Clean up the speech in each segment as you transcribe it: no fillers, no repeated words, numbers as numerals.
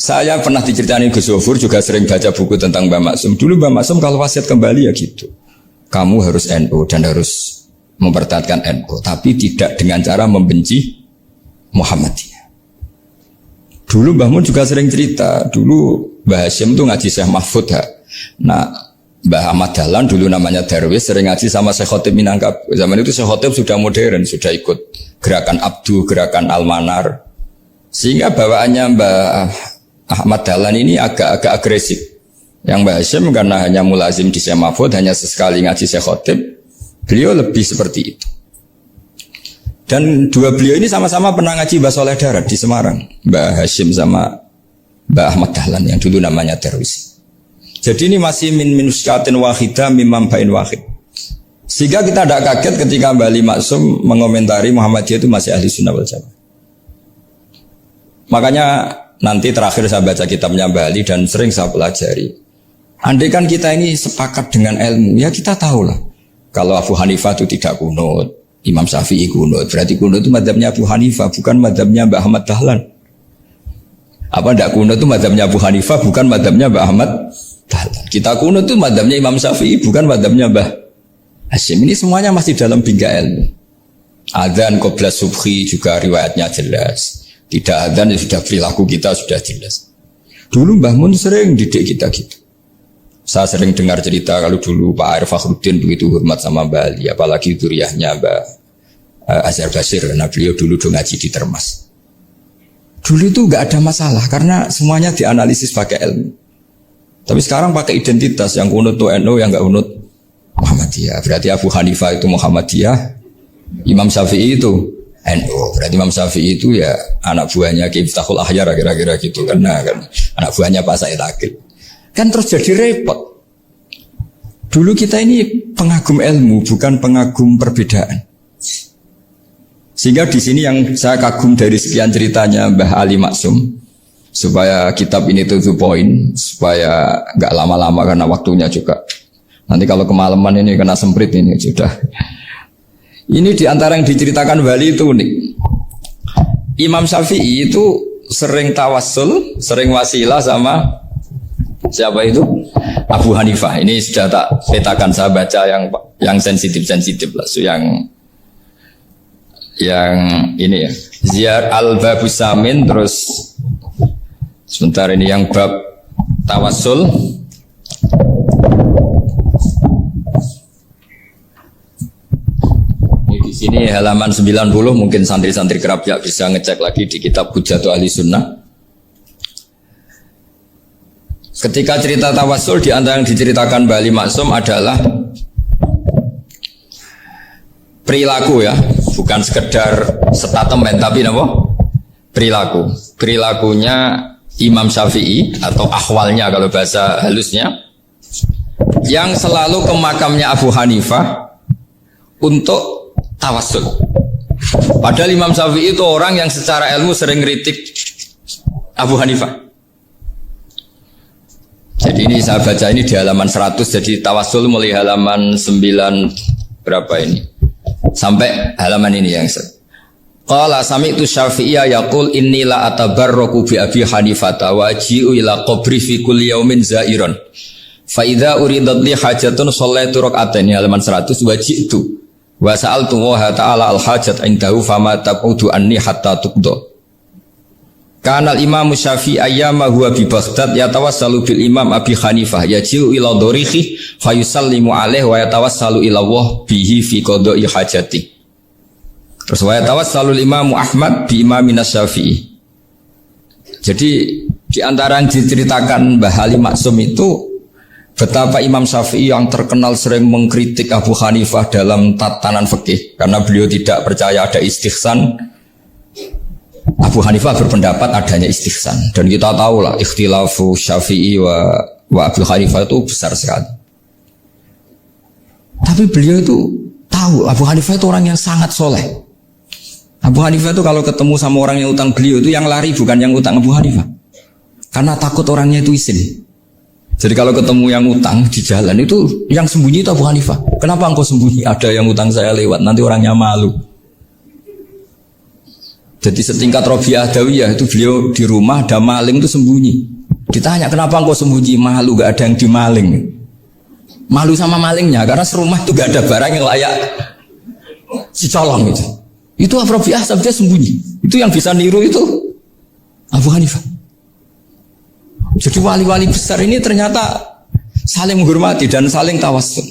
Saya pernah diceritain Gus Zofur, juga sering baca buku tentang Mbah Maksum. Dulu Mbah Maksum kalau wasiat kembali ya gitu. Kamu harus NU dan harus mempertahankan NU, tapi tidak dengan cara membenci Muhammadiyah. Dulu Mbah Mun juga sering cerita, dulu Mbah Hashim tuh ngaji Syekh Mahfud ha. Nah, Mbah Ahmad Dahlan dulu namanya Darwis sering ngaji sama Syekh Khotib Minangkabau. Zaman itu Syekh Khotib sudah modern, sudah ikut gerakan Abdu, gerakan Al-Manar. Sehingga bawaannya Mbah Ahmad Dahlan ini agak agresif. Yang Mbah Hashim karena hanya mulazim di Syekh Mahfud, hanya sesekali ngaji Syekh Khotib, beliau lebih seperti itu. Dan dua beliau ini sama-sama pernah ngaji Mbah Soleh Darat di Semarang, Mbah Hashim sama Mbah Ahmad Dahlan yang dulu namanya Darwis. Jadi ini masih min minuskatin wahidah mimam bain wahid. Sehingga kita tidak kaget ketika Mbah Ali Maksum mengomentari Muhammadiyah itu masih ahli sunnah wal jamaah. Makanya nanti terakhir saya baca kitabnya Mbah Ali dan sering saya pelajari. Andai kan kita ini sepakat dengan ilmu, ya kita tahulah. Kalau Abu Hanifah itu tidak kunut, Imam Syafi'i kunut, berarti kunut itu mazhabnya Abu Hanifah, bukan mazhabnya Mbah Ahmad Dahlan. Apa tidak kunut itu mazhabnya Abu Hanifah, bukan mazhabnya Mbah Ahmad Dahlan. Kita kunut itu mazhabnya Imam Syafi'i, bukan mazhabnya Mbah Hashim. Ini semuanya masih dalam bingkai ilmu. Adzan qabla subhi juga riwayatnya jelas. Tidak adzan ya sudah perilaku kita sudah jelas. Dulu Mbah Mun sering didik kita gitu. Saya sering dengar cerita kalau dulu Pak Arif Fakhruddin begitu hormat sama Mbah Ali, apalagi duriahnya Mbah Azhar Basir, karena beliau dulu ngaji di Termas. Dulu itu nggak ada masalah karena semuanya dianalisis pakai ilmu. Tapi sekarang pakai identitas, yang kunut itu NU, yang nggak kunut Muhammadiyah. Berarti Abu Hanifah itu Muhammadiyah, Imam Syafi'i itu NU. Berarti Imam Syafi'i itu ya anak buahnya Ki Miftahul Ahyar kira-kira gitu, karena kan anak buahnya Pak Said Akil. Kan terus jadi repot. Dulu kita ini pengagum ilmu, bukan pengagum perbedaan. Sehingga di sini yang saya kagum dari sekian ceritanya Mbah Ali Maksum, supaya kitab ini to the point, supaya nggak lama-lama karena waktunya juga. Nanti kalau kemalaman ini kena semprit ini sudah. Ini diantara yang diceritakan Bali itu unik. Imam Syafi'i itu sering tawassul, sering wasilah sama siapa itu? Abu Hanifah. Ini sudah tak petakan, saya baca yang sensitif lah, so yang ini ya. Ziyar al-Babus Samin, terus sebentar ini yang bab tawassul. Ini di sini halaman 90, mungkin santri-santri kerapia bisa ngecek lagi di kitab Hujjatul Ahli Sunnah. Ketika cerita tawassul, di antara yang diceritakan Mbah Ali Maksum adalah perilaku ya, bukan sekedar statement tapi apa? Perilaku. Perilakunya Imam Syafi'i atau ahwalnya kalau bahasa halusnya, yang selalu ke makamnya Abu Hanifah untuk tawassul. Padahal Imam Syafi'i itu orang yang secara ilmu sering kritik Abu Hanifah. Jadi ini saya baca ini di halaman 100, jadi tawassul mulai halaman 9 berapa ini sampai halaman ini yang qala sami'tu Syafi'iyya yaqul inni la atabarraku bi Abi Hanifah wa ji'u ila qabri fi kulli yaumin zairan fa idza uridat li hajatun shallaitu rak'atain, halaman 100, wa ji'tu wa sa'altu wa ta'ala al hajat indahu fama taqudu anni hatta tuqda. Kanal Imam Syafi'i ayyama huwa bi Baghdad yatawassalu bil Imam Abi Hanifah yaji'u ila dharihi fayusallimu alaihi wa yatawassalu ila Allah bihi fi qada'i hajati. Terus wa yatawassalu Imam Ahmad bi Imamina Syafi'i. Jadi di antara yang diceritakan Mbah Ali Maksum itu betapa Imam Syafi'i yang terkenal sering mengkritik Abu Hanifah dalam tatanan fikih karena beliau tidak percaya ada istihsan. Abu Hanifah berpendapat adanya istihsan, dan kita tahu lah ikhtilafu Syafi'i wa Abu Hanifah itu besar sekali. Tapi beliau itu tahu Abu Hanifah itu orang yang sangat soleh. Abu Hanifah itu kalau ketemu sama orang yang utang beliau itu yang lari bukan yang utang Abu Hanifah, karena takut orangnya itu isin. Jadi kalau ketemu yang utang di jalan itu yang sembunyi itu Abu Hanifah. Kenapa engkau sembunyi? Ada yang utang saya lewat, nanti orangnya malu. Jadi setingkat Robiah Adawiyah itu beliau di rumah ada maling itu sembunyi. Ditanya kenapa engkau sembunyi? Malu, gak ada yang dimaling. Malu sama malingnya karena serumah itu gak ada barang yang layak dicolong itu. Itu Robiah sampai sembunyi. Itu yang bisa niru itu Abu Hanifah. Jadi wali-wali besar ini ternyata saling menghormati dan saling tawassul.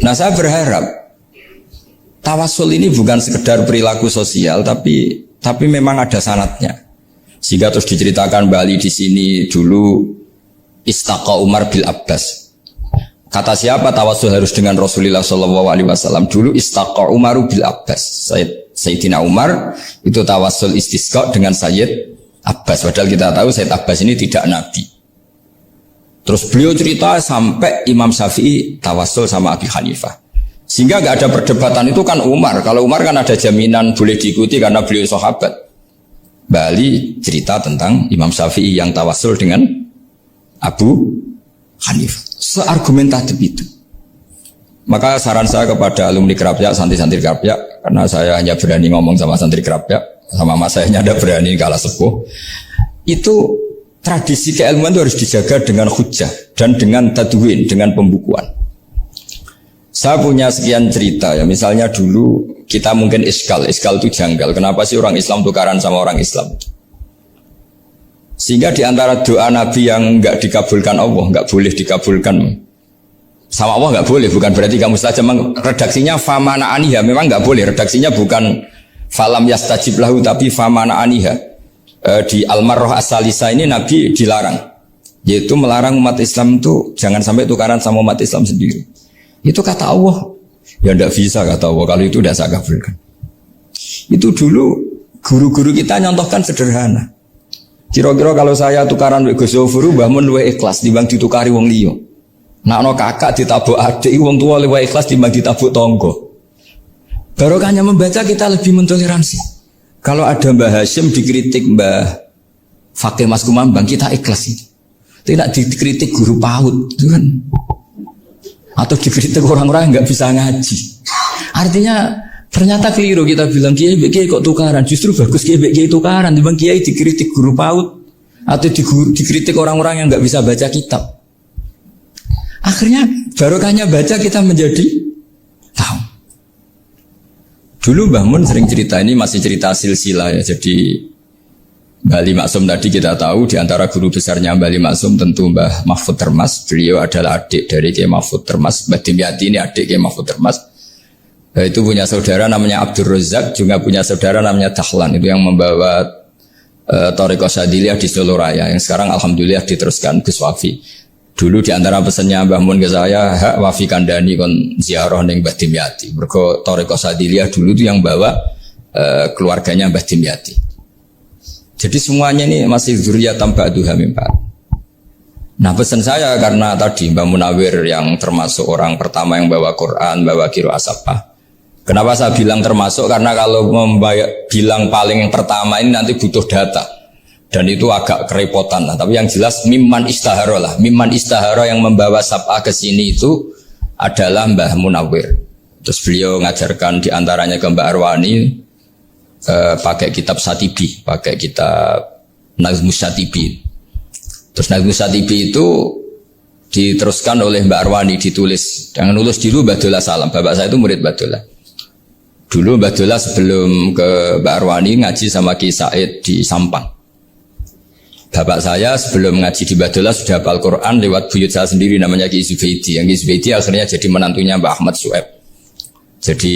Nah saya berharap tawassul ini bukan sekedar perilaku sosial, tapi memang ada sanadnya. Sehingga terus diceritakan Bali di sini dulu istaqa Umar bil Abbas. Kata siapa tawassul harus dengan Rasulullah SAW? Dulu istaqa Umar bil Abbas. Sayyidina Umar itu tawassul istisqa dengan Sayyid Abbas. Padahal kita tahu Sayyid Abbas ini tidak nabi. Terus beliau cerita sampai Imam Syafi'i tawassul sama Abi Hanifah. Sehingga gak ada perdebatan itu kan Umar. Kalau Umar kan ada jaminan boleh diikuti karena beliau sahabat. Bali cerita tentang Imam Syafi'i yang tawassul dengan Abu Hanifah. Seargumentatif itu. Maka saran saya kepada alumni Kerapyak, santri-santri Kerapyak, karena saya hanya berani ngomong sama santri Kerapyak, sama mas saya ada berani kalah sepuh. Itu tradisi keilmuan itu harus dijaga dengan hujjah dan dengan tadwin, dengan pembukuan. Saya punya sekian cerita ya, misalnya dulu kita mungkin iskal itu janggal. Kenapa sih orang Islam tukaran sama orang Islam? Sehingga di antara doa Nabi yang enggak dikabulkan Allah, enggak boleh dikabulkan sama Allah, enggak boleh, bukan berarti kamu saja. Redaksinya famana aniha, memang enggak boleh. Redaksinya bukan falam yastajib lahu, tapi famana aniha. Di Al-Marrah As-Salisa ini Nabi dilarang, yaitu melarang umat Islam itu jangan sampai tukaran sama umat Islam sendiri. Itu kata Allah, ya tidak bisa kata Allah, kalau itu tidak saya kabulkan. Itu dulu guru-guru kita nyontohkan sederhana. Kira-kira kalau saya tukaran wek Gus Zofuru, Mbah Mun luwih ikhlas timbang ditukari wong liya. Nak ana kakak ditabuk adik, wong tua luwih ikhlas timbang ditabuk tonggo. Barokahnya membaca kita lebih mentoleransi. Kalau ada Mbah Hashim dikritik Mbah Fakih Mas Kumambang, kita ikhlas itu. Tidak dikritik guru PAUD, itu kan. Atau dikritik orang-orang yang nggak bisa ngaji. Artinya ternyata keliru kita bilang kiai kok tukaran. Justru bagus kiai tukaran. Dibanding kiai dikritik guru PAUD atau dikritik orang-orang yang nggak bisa baca kitab. Akhirnya barokahnya baca kita menjadi tahu. Dulu Mbah Mun sering cerita, ini masih cerita silsilah ya. Jadi Bali Maksum tadi kita tahu di antara guru besarnya Bali Maksum tentu Mbah Mahfud Termas. Beliau adalah adik dari Kiai Mahfud Termas. Mbah Dimyati ini adik Kiai Mahfud Termas. Itu punya saudara namanya Abdul Razak, juga punya saudara namanya Dahlan. Itu yang membawa Thariqah Syadziliyah di Solo Raya, yang sekarang alhamdulillah diteruskan Gus Wafi. Dulu di antara pesannya Mbah Mun ke saya, hak Wafi kandani kon ziarah ning Mbah Dimyati. Mergo Thariqah Syadziliyah dulu itu yang bawa keluarganya Mbah Dimyati. Jadi semuanya ini masih dzurriyyatan ba'duha min ba'd. Nah pesan saya karena tadi Mbah Munawir yang termasuk orang pertama yang bawa Quran, bawa qiraah sabah. Kenapa saya bilang termasuk? Karena kalau bilang paling yang pertama ini nanti butuh data. Dan itu agak kerepotan lah. Tapi yang jelas mimman istahara lah. Mimman istahara yang membawa sabah ke sini itu adalah Mbah Munawir. Terus beliau ngajarkan diantaranya ke Mbak Arwani, pakai kitab Satibi, pakai kitab Nazmus Satibi. Terus Nazmus Satibi itu diteruskan oleh Mbak Arwani, ditulis. Yang nulis dulu Mbak Dola Salam. Bapak saya itu murid Mbak Dola. Dulu Mbak Dola sebelum ke Mbak Arwani ngaji sama Ki Said di Sampang. Bapak saya sebelum ngaji di Mbak Dola sudah hafal Quran lewat buyut saya sendiri namanya Ki Zubaidi. Yang Ki Zubaidi akhirnya jadi menantunya Mbak Ahmad Su'eb. Jadi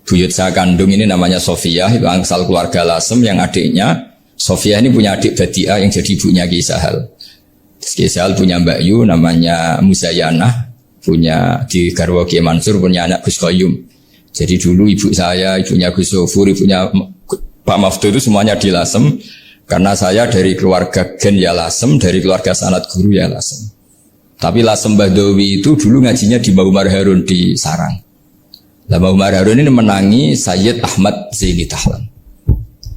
buyut saya kandung ini namanya Sofia, itu asal keluarga Lasem, yang adiknya Sofia ini punya adik Badiah yang jadi ibunya Ki Sahal. Ki Sahal punya Mbak Yu namanya Muzayanah, punya di Garwa Ki Mansur punya anak Gus Qayyum. Jadi dulu ibu saya, ibunya Gus Sofur, ibunya Pak Maftu itu semuanya di Lasem. Karena saya dari keluarga Gen ya Lasem, dari keluarga sanad guru ya Lasem. Tapi Lasem Bahdawi itu dulu ngajinya di Mbah Umar Harun di Sarang. Mbah Umar Harun ini menangi Sayyid Ahmad Zaini Dahlan.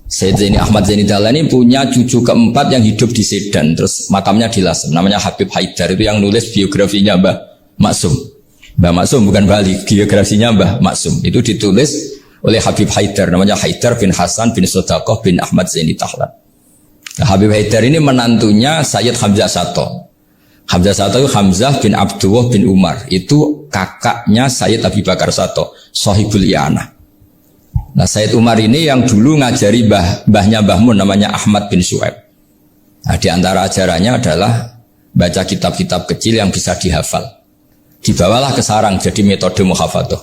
Sayyid Zaini Ahmad Zaini Dahlan ini punya cucu keempat yang hidup di Sedan, terus makamnya di Lasem, namanya Habib Haidar. Itu yang nulis biografinya Mbah Maksum. Mbah Maksum bukan Bali, biografinya Mbah Maksum. Itu ditulis oleh Habib Haidar, namanya Haidar bin Hasan bin Sodaqoh bin Ahmad Zaini Tahlan. Nah, Habib Haidar ini menantunya Sayyid Hamzah Sato. Hamzah Sato itu Hamzah bin Abdullah bin Umar, itu kakaknya Sayyid Abi Bakar Sato, Sohibul I'anah. Nah, Sayyid Umar ini yang dulu ngajari mbahnya Mbah Mun namanya Ahmad bin Su'aib. Nah, di antara ajarannya adalah baca kitab-kitab kecil yang bisa dihafal. Dibawalah ke sarang jadi metode muhafadzah.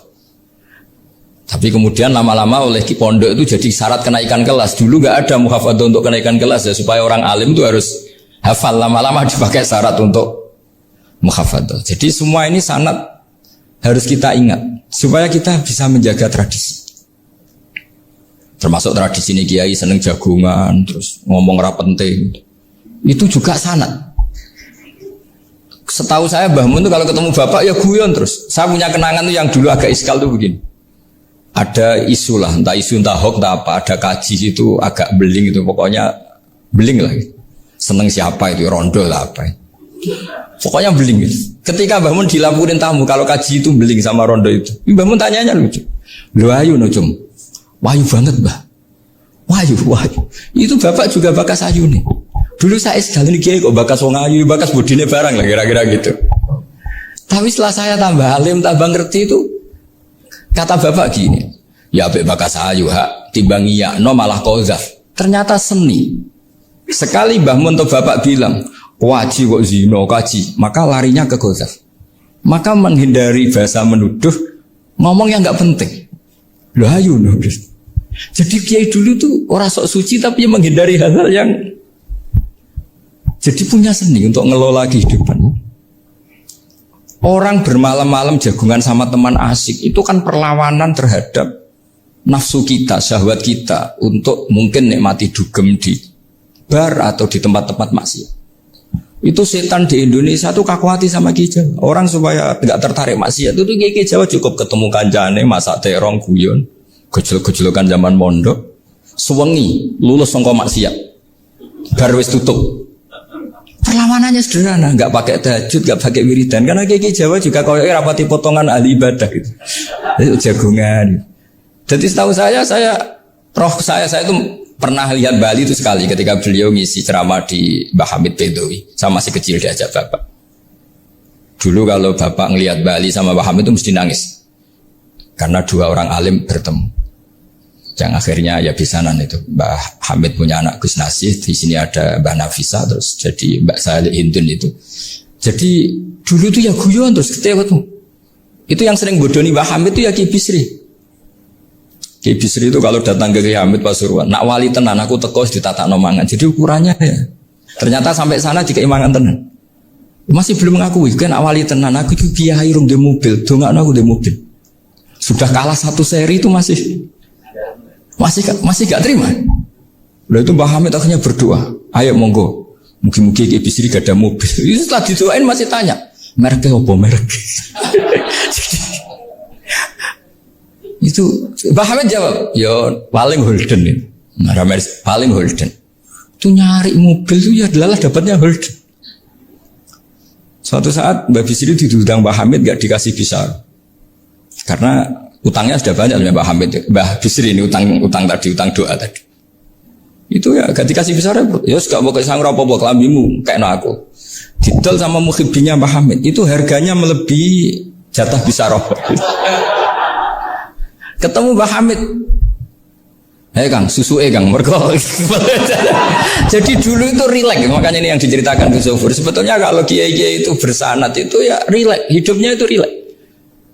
Tapi kemudian lama-lama oleh pondok itu jadi syarat kenaikan kelas. Dulu nggak ada muhafadzah untuk kenaikan kelas ya, supaya orang alim itu harus hafal. Lama-lama dipakai syarat untuk muhafadzah. Jadi semua ini sanad harus kita ingat supaya kita bisa menjaga tradisi. Termasuk tradisi ini kiai seneng jagungan, terus ngomong ra penting. Itu juga sanad. Setahu saya Mbah Mun itu kalau ketemu bapak ya guyon terus. Saya punya kenangan tuh yang dulu agak iskal tuh begini. Ada isu lah, entah isu entah hoax entah apa, ada kaji itu agak beling itu, pokoknya beling lah. Seneng siapa itu, rondo lah apa. Pokoknya beling gitu. Ketika Mbah Mun dilaporin tamu kalau kaji itu beling sama rondo itu, Mbah Mun tanyanya lucu. Lu ayu no cum. Wahyu banget Mbah. Wahyu. Itu bapak juga bakas ayu nih. Dulu saya sekali nih kok bakas wong ayu, bakas budine barang lah kira-kira gitu. Tapi setelah saya tambah alim, tambah ngerti itu, kata bapak gini, ya abek bakas ayu hak, timbang iya, no malah kozaf. Ternyata seni. Sekali Mbah Mun atau bapak bilang, waji kok zino kaji, maka larinya ke kozaf. Maka menghindari bahasa menuduh, ngomong yang nggak penting. Loh ayu no. Jadi kiai dulu tuh orang sok suci tapi menghindari hal-hal yang jadi punya seni untuk ngelola kehidupan. Orang bermalam-malam jagungan sama teman asik itu kan perlawanan terhadap nafsu kita, syahwat kita untuk mungkin nikmati dugem di bar atau di tempat-tempat maksiat. Itu setan di Indonesia tuh kakuati sama Ki Jawa. Orang supaya tidak tertarik maksiat itu Ki Jawa cukup ketemu kancane masak terong guyon, gejol-gejolokan zaman mondok, suwengi lulus sangka maksiat. Bar wis tutup. Perlawanannya sederhana, nggak pakai tahajud, nggak pakai wiridan. Karena Ki Jawa juga kalau rapati potongan ahli ibadah gitu. Itu jagungan. Jadi setahu saya itu pernah lihat Bali itu sekali ketika beliau ngisi ceramah di Mbah Hamid Bedowi. Saya masih kecil diajak bapak. Dulu kalau bapak ngelihat Bali sama Mbah Hamid itu mesti nangis. Karena dua orang alim bertemu. Yang akhirnya ya bisanan itu. Mbah Hamid punya anak Gus Nasih, di sini ada Mbah Nafisa, terus jadi Mbak Salih Hindun itu. Jadi dulu itu ya guyon terus ketawa tuh. Itu yang sering bodoni Mbah Hamid itu ya Ki Bisri. Ki Bisri itu kalau datang ke Ki Hamid Pasuruan, nak wali tenan aku teko ditata nomangan. Jadi ukurannya ya. Ternyata sampai sana jika imangan tenan. Masih belum mengakui kan wali tenan, aku itu kiai rung di mobil, dongakno aku di mobil. Sudah kalah satu seri itu masih gak terima. Lalu itu Mbah Hamid akhirnya berdoa, ayo monggo, mungkin Ki Bisri gak ada mobil. Itu setelah didoain masih tanya, mereknya apa merek? Itu Mbah Hamid jawab, ya paling Holden itu. Nah, paling Holden. Itu nyari mobil itu ya adalah dapatnya Holden. Suatu saat Mbah Bisri diundang Mbah Hamid gak dikasih bisa. Karena utangnya sudah banyak Mbah Hamid, Mbah Bisri ini utang tadi, utang doa tadi. Itu ya gak dikasih bisa repot. Ya gak mau kesang apa-apa kelambimu kayak aku. Didol sama mukhibbinya Mbah Hamid itu harganya melebihi jatah bisa robot. Ketemu Mbah Hamid. Hei Kang, susu Kang, mergo. Jadi dulu itu rileks, makanya ini yang diceritakan Gus Zofur. Sebetulnya kalau kiai-kiai itu bersanad itu ya rileks, hidupnya itu rileks.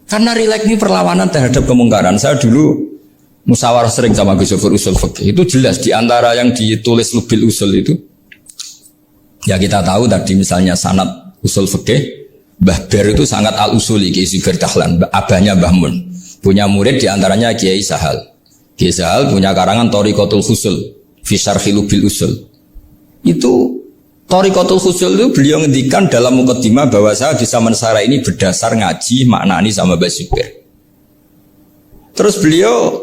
Karena rileks ini perlawanan terhadap kemungkaran. Saya dulu musyawarah sering sama Gus Zofur usul fikih. Itu jelas di antara yang ditulis Lubil Usul itu. Ya kita tahu tadi misalnya sanad usul fikih, Mbah Ber itu sangat al-usuli Ki Zubair Dahlan, abahnya Mbah Mun. Punya murid di antaranya Kiai Sahal. Kiai Sahal punya karangan Thariqatul Husul fi Syarhi Lubil Usul. Itu Thariqatul Husul itu beliau ngendikan dalam mukaddimah bahwa saya bisa mensarah ini berdasar ngaji maknani sama Mbah Zubair. Terus beliau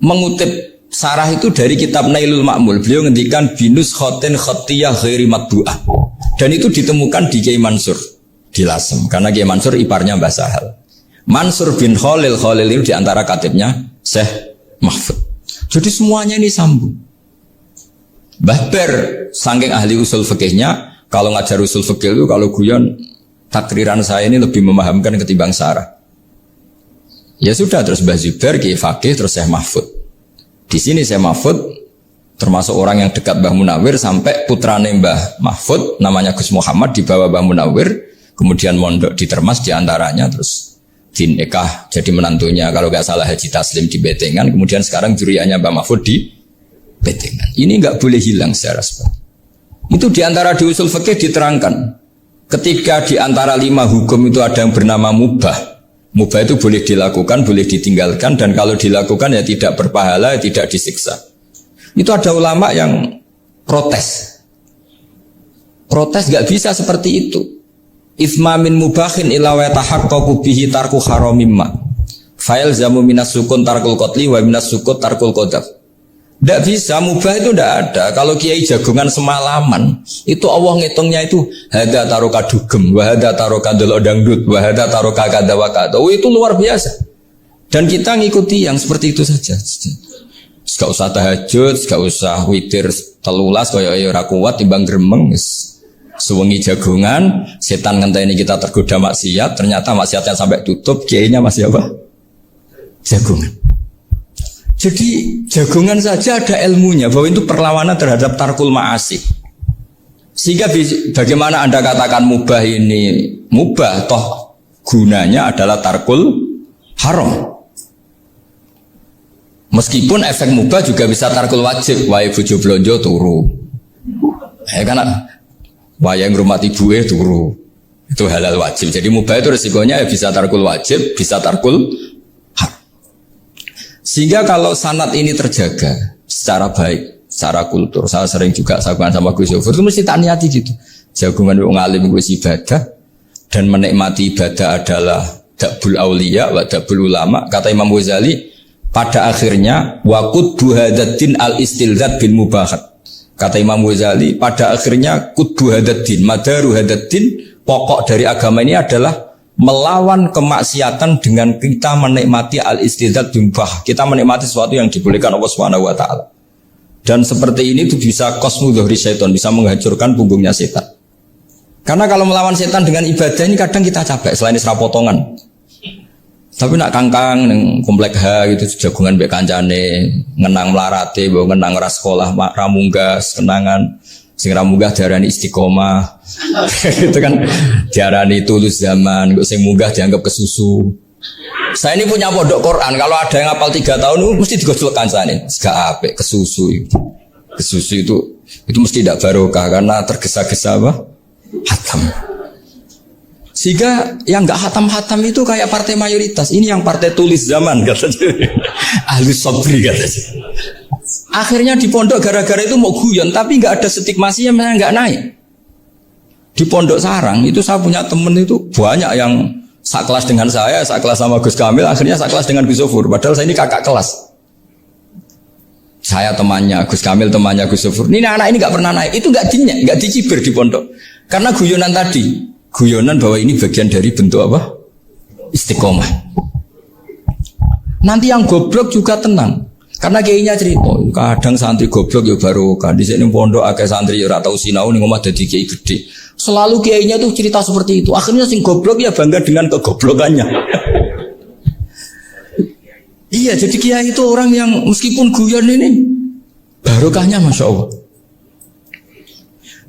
mengutip sarah itu dari kitab Nailul Ma'mul. Beliau ngendikan binus khotin khotiyah ghairi matbu'ah. Dan itu ditemukan di Kiai Mansur di Lasem. Karena Kiai Mansur iparnya Mbah Sahal. Mansur bin Khalil itu diantara katibnya Syekh mahfud. Jadi semuanya ini sambung. Mbah Ber, saking ahli usul fikihnya, kalau ngajar usul fikih itu kalau guyon, takriran saya ini lebih memahamkan ketimbang Sarah. Ya sudah, terus Mbah Zubair, Kiai Fakih, terus Syekh Mahfud. Di sini Syekh Mahfud termasuk orang yang dekat Mbah Munawir sampai putrane Mbah Mahfud namanya Gus Muhammad dibawa Mbah Munawir, kemudian mondok di Termas diantaranya, terus dinikah jadi menantunya kalau nggak salah Haji Taslim di Betengan, kemudian sekarang juriannya Mbah Mahfud di Betengan. Ini nggak boleh hilang secara sebab. Itu diantara di usul fikih diterangkan. Ketika diantara 5 hukum itu ada yang bernama mubah. Mubah itu boleh dilakukan, boleh ditinggalkan, dan kalau dilakukan ya tidak berpahala, ya tidak disiksa. Itu ada ulama yang protes. Protes gak bisa seperti itu. Itsma min mubahin ila wa tahaqqaqu bihi tarku haramimma. Fa'il zamu minas sukun tarkul qatli wa minas sukut tarkul qadaf. Tidak bisa, mubah itu tidak ada. Kalau kiai jagongan semalaman, itu Allah ngitungnya itu hada taroka dugem, wahada taroka delok dangdut, wahada taroka kada wakada. Oh, itu luar biasa. Dan kita ngikuti yang seperti itu saja. Gak usah tahajud, gak usah witir telulas, kaya ora kuat timbang gremeng. Sewengi jagongan, setan ngenteni kita tergoda maksiat, ternyata maksiatnya sampai tutup, kiainya masih apa? Jagongan. Jadi jagongan saja ada ilmunya bahwa itu perlawanan terhadap tarkul ma'asi. Sehingga bagaimana Anda katakan mubah ini mubah, toh gunanya adalah tarkul haram. Meskipun efek mubah juga bisa tarkul wajib, wae bojo blonjo turu. Karena wae ngrumati ibuke turu. Itu halal wajib. Jadi mubah itu resikonya ya bisa tarkul wajib, bisa tarkul. Sehingga kalau sanad ini terjaga secara baik, secara kultur, saya sering juga sahabat sama Gus Yofur, itu mesti tak niati gitu. Jagungan wong alim wis ibadah dan menikmati ibadah adalah dabul auliya wa dabul ulama. Kata Imam Ghazali, pada akhirnya waqud buhadatin al istilzat bil mubahat. Kata Imam Ghazali, pada akhirnya qudbu hadatin, madaru hadatin, pokok dari agama ini adalah melawan kemaksiatan dengan kita menikmati al-istidzat bimbah. Kita menikmati sesuatu yang dibolehkan Allah Subhanahu wa taala. Dan seperti ini itu bisa qasmu dhuhri syaitan, bisa menghancurkan punggungnya setan. Karena kalau melawan setan dengan ibadah ini kadang kita capek selain isra potongan. Tapi nak kangkang ning komplek H gitu jagungan mbek kancane, ngenang melarate, mbok ngenang ras sekolah ramunggas, kenangan sing ramunggah diarani istiqomah. Itu kan diarani tulus zaman, kok sing munggah dianggap kesusu. Saya ini punya pondok Quran, kalau ada yang hafal 3 tahun mesti digojlok kancane. Gak apik kesusu itu. Kesusu itu mesti tidak barokah karena tergesa-gesa apa? Hatam. Sehingga yang enggak hatam-hatam itu kayak partai mayoritas. Ini yang partai tulis zaman katanya. Ahli sabri katanya. Akhirnya di pondok gara-gara itu mau guyon, tapi nggak ada stigmasi yang nggak naik. Di pondok sarang itu saya punya temen itu banyak yang sekelas dengan saya, sekelas sama Gus Kamil, akhirnya sekelas dengan Gus Sofur. Padahal saya ini kakak kelas. Saya temannya Gus Kamil, temannya Gus Sofur. Ini anak ini nggak pernah naik, itu nggak dinyak, nggak dicibir di pondok. Karena guyonan tadi, guyonan bahwa ini bagian dari bentuk apa? Istiqomah. Nanti yang goblok juga tenang. Karena kiainya cerita, kadang santri goblok ya baru kan di sini pondok akeh santri ya ora tau sinau ning omah dadi kiai gede. Selalu kiainya tuh cerita seperti itu. Akhirnya sing goblok ya bangga dengan kegoblokannya. Iya, jadi kiai itu orang yang meskipun guyon ini barokahnya Masya Allah.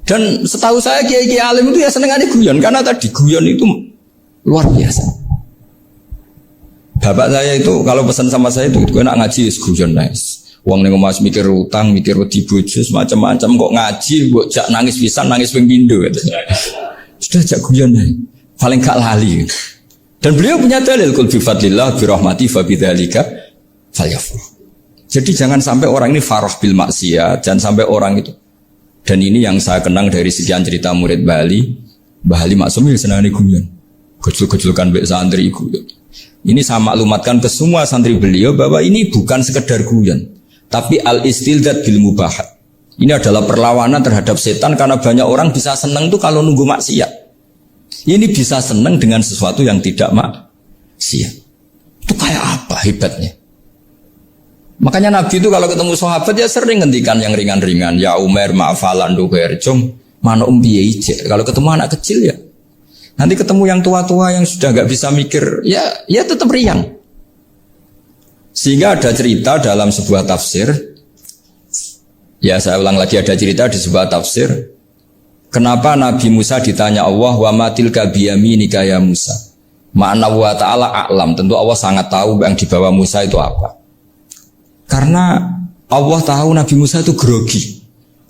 Dan setahu saya kiai-kiai alim itu ya senengannya guyon karena tadi guyon itu luar biasa. Bapak saya itu kalau pesan sama saya itu enak ngaji guyon nice. Wong ning omah mikir utang, mikir wedi bojo macam-macam kok ngaji mbok jak nangis pisan, nangis ping pindho katanya. Sudah jak guyon ae. Paling gak lali. Dan beliau punya dalil kul bi fadlillah bi rahmati fa bidzalika falyafrah. Jadi jangan sampai orang ini farah bil maksiat, jangan sampai orang itu. Dan ini yang saya kenang dari sekian cerita murid Bali, Mbah Ali Maksum senangane guyon. Gojlok-gojlokan mbek santri guyon. Ini saya maklumatkan ke semua santri beliau bahwa ini bukan sekedar guyon, tapi al-istildzat bil mubahat. Ini adalah perlawanan terhadap setan karena banyak orang bisa senang tuh kalau nunggu maksiat. Ini bisa senang dengan sesuatu yang tidak maksiat. Itu kayak apa hebatnya? Makanya Nabi itu kalau ketemu sahabat ya sering ngendikan yang ringan-ringan. Ya Umar ma'afalan duher cung mana piye ije. Kalau ketemu anak kecil ya. Nanti ketemu yang tua-tua yang sudah nggak bisa mikir, ya tetap riang. Sehingga ada cerita dalam sebuah tafsir. Ya saya ulang lagi, ada cerita di sebuah tafsir. Kenapa Nabi Musa ditanya Allah, wa matilka biyaminika ya Musa? Ma'ana wa ta'ala a'lam. Tentu Allah sangat tahu yang dibawa Musa itu apa. Karena Allah tahu Nabi Musa itu grogi.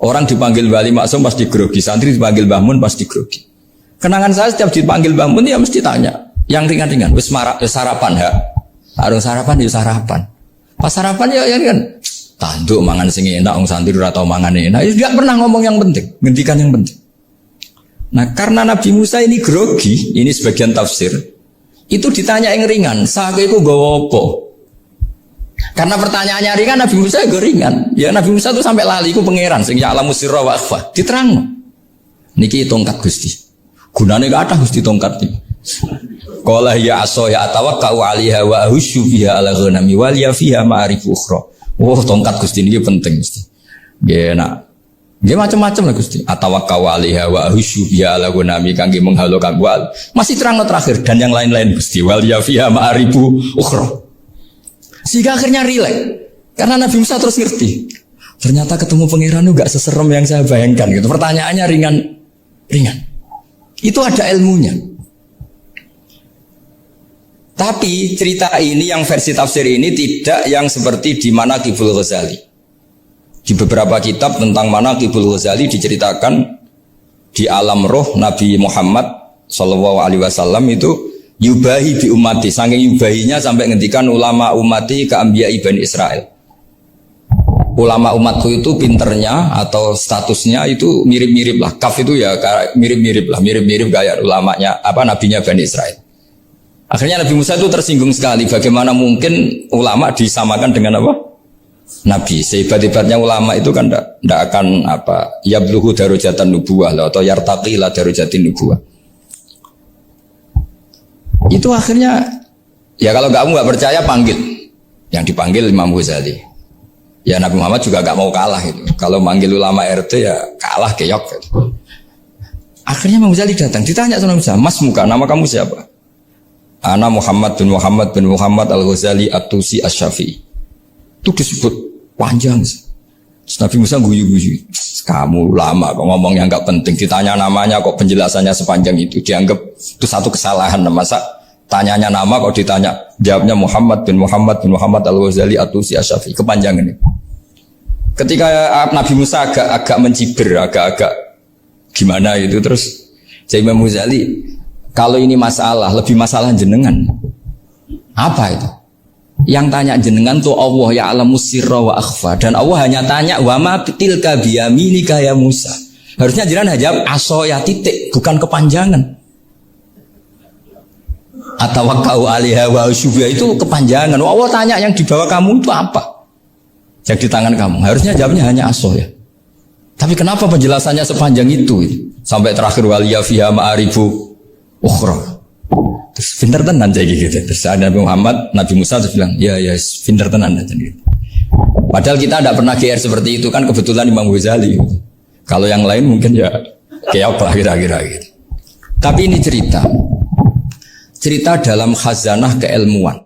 Orang dipanggil Wali Maksum pasti grogi. Santri dipanggil Mbah Mun pasti grogi. Kenangan saya setiap dipanggil Mbah Mun ya mesti tanya. Yang ringan-ringan. Wis sarapan ya. Harus sarapan ya sarapan. Pas sarapan ya kan. Tanduk mangan sing enak, wong santri ora tau mangan enak. Enggak pernah ngomong yang penting, ngendikan yang penting. Nah, karena Nabi Musa ini grogi, ini sebagian tafsir. Itu ditanya yang ringan, "Sake iku nggawa apa?" Karena pertanyaannya ringan, Nabi Musa juga ringan. Ya Nabi Musa itu sampai lali iku pangeran sing ya'lamu sirra wa akhfa. Diterangno. Niki tongkat Gusti. Gunane kathah Gusti tongkat iki. Qala ya aso ya atawakkau 'alaiha wa ahusyu biha 'ala ghanami wal ya fiha ma'arif ukhra. Oh, tongkat Gusti ini penting Gusti. Nggih nak. Nggih macam-macam lah Gusti. Atawakkau 'alaiha wa ahusyu biha 'ala ghanami kangge menghalo kangwal. Masih terang terakhir dan yang lain-lain Gusti. Wal ya fiha ma'arif ukhra. Sehingga akhirnya rileks. Karena Nabi Musa terus ngerti. Ternyata ketemu pangeran itu gak seserem yang saya bayangkan gitu. Pertanyaannya ringan. Itu ada ilmunya. Tapi cerita ini yang versi tafsir ini tidak yang seperti di Manaqibul Ghazali. Di beberapa kitab tentang Manaqibul Ghazali diceritakan di alam roh Nabi Muhammad sallallahu alaihi wasallam itu yubahi bi ummati, saking yubahinya sampai ngendikan ulama ummati ke anbiya Bani Israel. Ulama umatku itu pinternya atau statusnya itu mirip-mirip lah. Kaf itu ya mirip-mirip kayak ulamanya nabinya Bani Israel. Akhirnya Nabi Musa itu tersinggung sekali. Bagaimana mungkin ulama disamakan dengan apa? Nabi. Sehebat-hebatnya ulama itu kan tidak akan yabluhu darajatan nubuwah atau yartaqila darajatin nubuwah. Itu akhirnya ya kalau kamu nggak percaya panggil. Yang dipanggil Imam Ghazali. Ya Nabi Muhammad juga nggak mau kalah itu. Kalau manggil ulama RT ya kalah keok. Gitu. Akhirnya Imam Ghazali datang. Ditanya sama Musa, Mas Muka, nama kamu siapa? Ana Muhammad bin Muhammad Al-Ghazali At-Tusi Asy-Syafi'i. Itu disebut panjang. Terus Nabi Musa guyu-guyu. Kamu lama kok ngomong yang enggak penting. Ditanya namanya kok penjelasannya sepanjang itu. Dianggap itu satu kesalahan. Masa tanyanya nama kok ditanya. Jawabnya Muhammad bin Muhammad Al-Ghazali At-Tusi Asy-Syafi'i. Kepanjangan ini. Ketika Nabi Musa agak mencibir, agak gimana itu. Terus Imam Ghazali, kalau ini masalah, lebih masalah jenengan. Apa itu? Yang tanya jenengan tuh Allah ya'lamu sirra wa akhfa. Dan Allah hanya tanya wa ma tilka biyaminika ya Musa. Harusnya jenengan jawab asoya titik, bukan kepanjangan. Atawakkau 'alaiha wa usybiha itu kepanjangan. Allah tanya yang di bawah kamu itu apa? Yang di tangan kamu. Harusnya jawabnya hanya asoya. Tapi kenapa penjelasannya sepanjang itu? Sampai terakhir waliya fiha ma'arifu ukhra. Terus pinter tenan jadi gitu. Terus ada Nabi Muhammad, Nabi Musa terus bilang, ya pinter tenan aja gitu. Padahal kita tidak pernah GR seperti itu kan kebetulan Imam Ghazali. Gitu. Kalau yang lain mungkin ya keok lah kira-kira gitu. Tapi ini cerita dalam khazanah keilmuan.